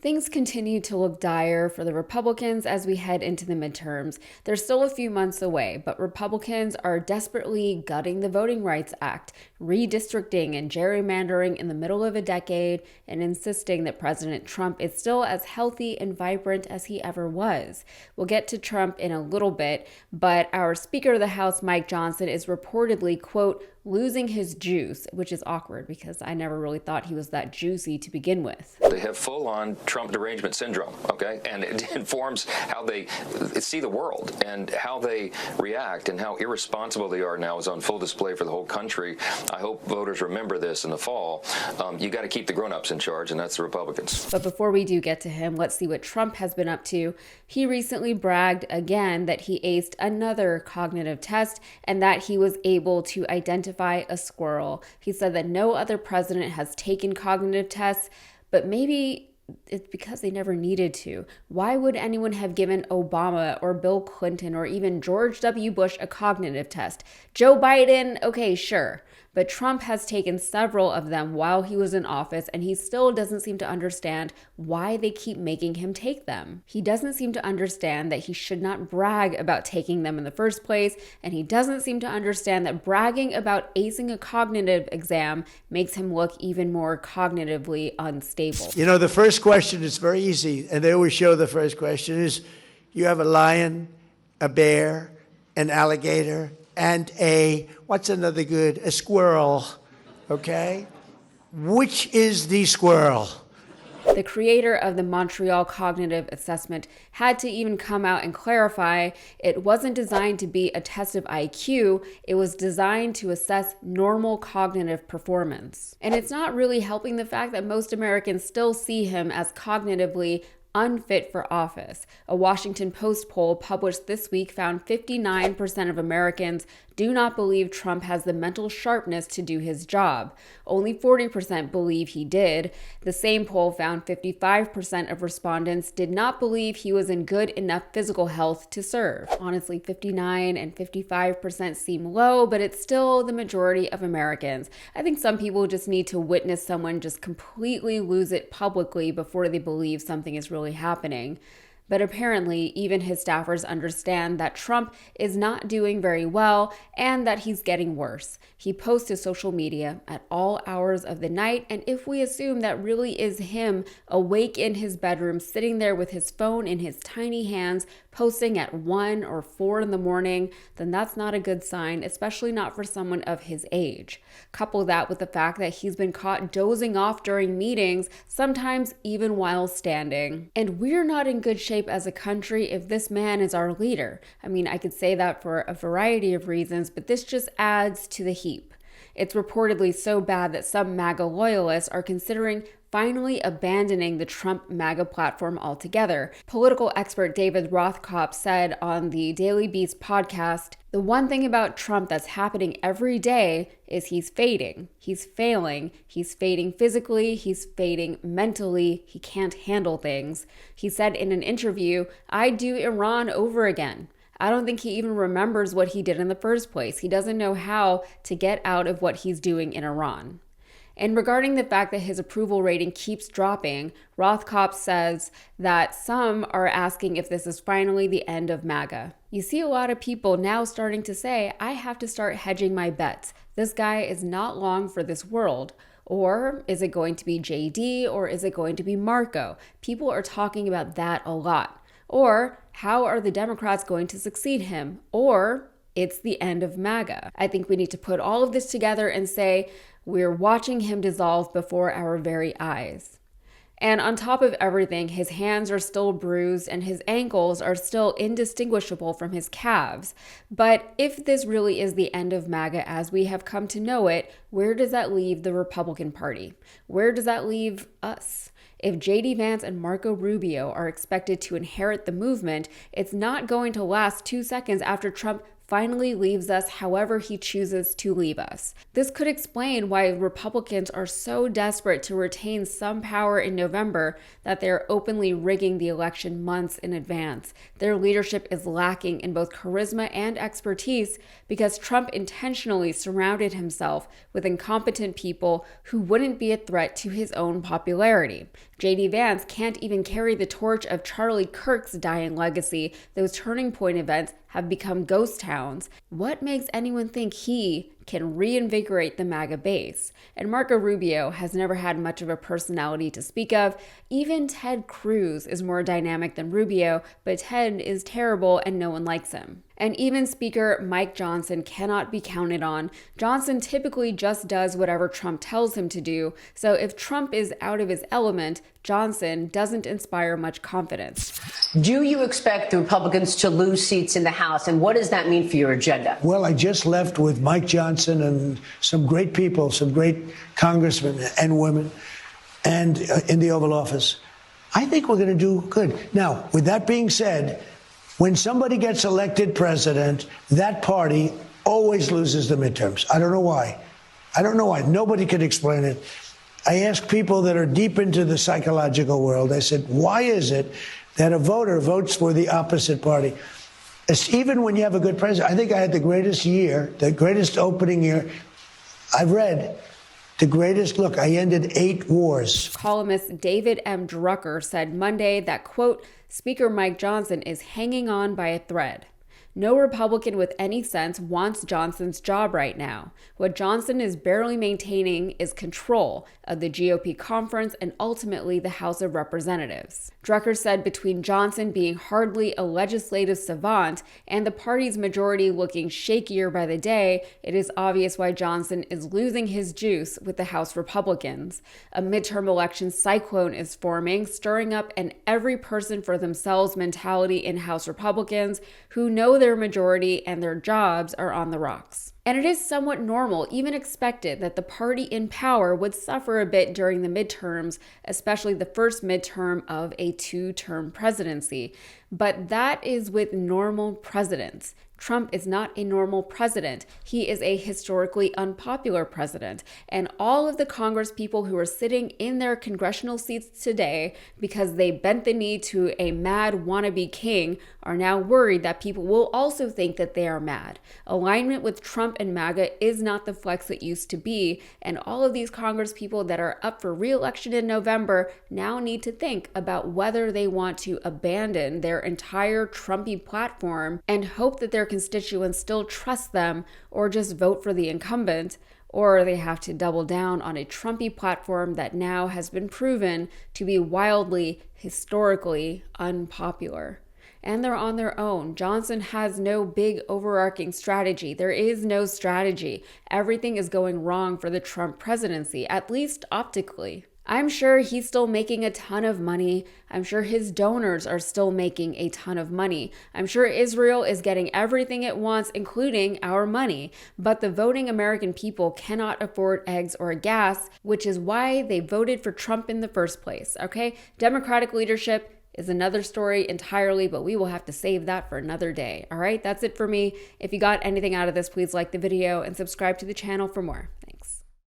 Things continue to look dire for the Republicans as we head into the midterms. They're still a few months away, but Republicans are desperately gutting the Voting Rights Act, redistricting and gerrymandering in the middle of a decade, and insisting that President Trump is still as healthy and vibrant as he ever was. We'll get to Trump in a little bit, but our Speaker of the House, Mike Johnson, is reportedly, quote, losing his juice, which is awkward because I never really thought he was that juicy to begin with. They have full-on Trump derangement syndrome, okay? And it informs how they see the world and how they react, and how irresponsible they are now is on full display for the whole country. I hope voters remember this in the fall. You got to keep the grown-ups in charge, and that's the Republicans. But before we do get to him, let's see what Trump has been up to. He recently bragged again that he aced another cognitive test and that he was able to identify a squirrel. He said that no other president has taken cognitive tests, but maybe it's because they never needed to. Why would anyone have given Obama or Bill Clinton or even George W. Bush a cognitive test? Joe Biden, okay, sure. But Trump has taken several of them while he was in office, and he still doesn't seem to understand why they keep making him take them. He doesn't seem to understand that he should not brag about taking them in the first place, and he doesn't seem to understand that bragging about acing a cognitive exam makes him look even more cognitively unstable. You know, the first question is very easy, and they always show the first question is, you have a lion, a bear, an alligator, and what's another good? A squirrel, okay? Which is the squirrel? The creator of the Montreal Cognitive Assessment had to even come out and clarify it wasn't designed to be a test of IQ, it was designed to assess normal cognitive performance. And it's not really helping the fact that most Americans still see him as cognitively unfit for office. A Washington Post poll published this week found 59% of Americans do not believe Trump has the mental sharpness to do his job. Only 40% believe he did. The same poll found 55% of respondents did not believe he was in good enough physical health to serve. Honestly, 59 and 55% seem low, but it's still the majority of Americans. I think some people just need to witness someone just completely lose it publicly before they believe something is really happening. But apparently, even his staffers understand that Trump is not doing very well and that he's getting worse. He posts to social media at all hours of the night, and if we assume that really is him awake in his bedroom, sitting there with his phone in his tiny hands, posting at 1 or 4 in the morning, then that's not a good sign, especially not for someone of his age. Couple that with the fact that he's been caught dozing off during meetings, sometimes even while standing. And we're not in good shape as a country if this man is our leader. I mean, I could say that for a variety of reasons, but this just adds to the heap. It's reportedly so bad that some MAGA loyalists are considering finally abandoning the Trump MAGA platform altogether. Political expert David Rothkopf said on the Daily Beast podcast, "The one thing about Trump that's happening every day is he's fading. He's failing. He's fading physically. He's fading mentally. He can't handle things." He said in an interview, "I'd do Iran over again." I don't think he even remembers what he did in the first place. He doesn't know how to get out of what he's doing in Iran. And regarding the fact that his approval rating keeps dropping, Rothkopf says that some are asking if this is finally the end of MAGA. You see a lot of people now starting to say, I have to start hedging my bets. This guy is not long for this world. Or is it going to be JD or is it going to be Marco? People are talking about that a lot. Or how are the Democrats going to succeed him? Or it's the end of MAGA. I think we need to put all of this together and say we're watching him dissolve before our very eyes. And on top of everything, his hands are still bruised and his ankles are still indistinguishable from his calves. But if this really is the end of MAGA as we have come to know it, where does that leave the Republican Party? Where does that leave us? If J.D. Vance and Marco Rubio are expected to inherit the movement, it's not going to last 2 seconds after Trump finally leaves us however he chooses to leave us. This could explain why Republicans are so desperate to retain some power in November that they're openly rigging the election months in advance. Their leadership is lacking in both charisma and expertise because Trump intentionally surrounded himself with incompetent people who wouldn't be a threat to his own popularity. J.D. Vance can't even carry the torch of Charlie Kirk's dying legacy. Those turning point events have become ghost towns. What makes anyone think he can reinvigorate the MAGA base? And Marco Rubio has never had much of a personality to speak of. Even Ted Cruz is more dynamic than Rubio, but Ted is terrible and no one likes him. And even Speaker Mike Johnson cannot be counted on. Johnson typically just does whatever Trump tells him to do, so if Trump is out of his element, Johnson doesn't inspire much confidence. Do you expect the Republicans to lose seats in the House, and what does that mean for your agenda? Well, I just left with Mike Johnson and some great people, some great congressmen and women, and in the Oval Office. I think we're going to do good. Now, with that being said, when somebody gets elected president, that party always loses the midterms. I don't know why. I don't know why. Nobody could explain it. I asked people that are deep into the psychological world, I said, why is it that a voter votes for the opposite party? Even when you have a good president, I think I had the greatest year, the greatest opening year I've read. The greatest, look, I ended 8 wars. Columnist David M. Drucker said Monday that, quote, Speaker Mike Johnson is hanging on by a thread. No Republican with any sense wants Johnson's job right now. What Johnson is barely maintaining is control of the GOP conference and ultimately the House of Representatives. Drucker said between Johnson being hardly a legislative savant and the party's majority looking shakier by the day, it is obvious why Johnson is losing his juice with the House Republicans. A midterm election cyclone is forming, stirring up an every person for themselves mentality in House Republicans who know their majority and their jobs are on the rocks. And it is somewhat normal, even expected, that the party in power would suffer a bit during the midterms, especially the first midterm of a 2-term presidency. But that is with normal presidents. Trump is not a normal president. He is a historically unpopular president. And all of the Congress people who are sitting in their congressional seats today because they bent the knee to a mad wannabe king are now worried that people will also think that they are mad. Alignment with Trump and MAGA is not the flex it used to be, and all of these Congress people that are up for re-election in November now need to think about whether they want to abandon their entire Trumpy platform and hope that their constituents still trust them, or just vote for the incumbent, or they have to double down on a Trumpy platform that now has been proven to be wildly, historically unpopular. And they're on their own. Johnson has no big overarching strategy. There is no strategy. Everything is going wrong for the Trump presidency, at least optically. I'm sure he's still making a ton of money. I'm sure his donors are still making a ton of money. I'm sure Israel is getting everything it wants, including our money. But the voting American people cannot afford eggs or gas, which is why they voted for Trump in the first place, okay? Democratic leadership is another story entirely, but we will have to save that for another day, all right? That's it for me. If you got anything out of this, please like the video and subscribe to the channel for more. Thanks.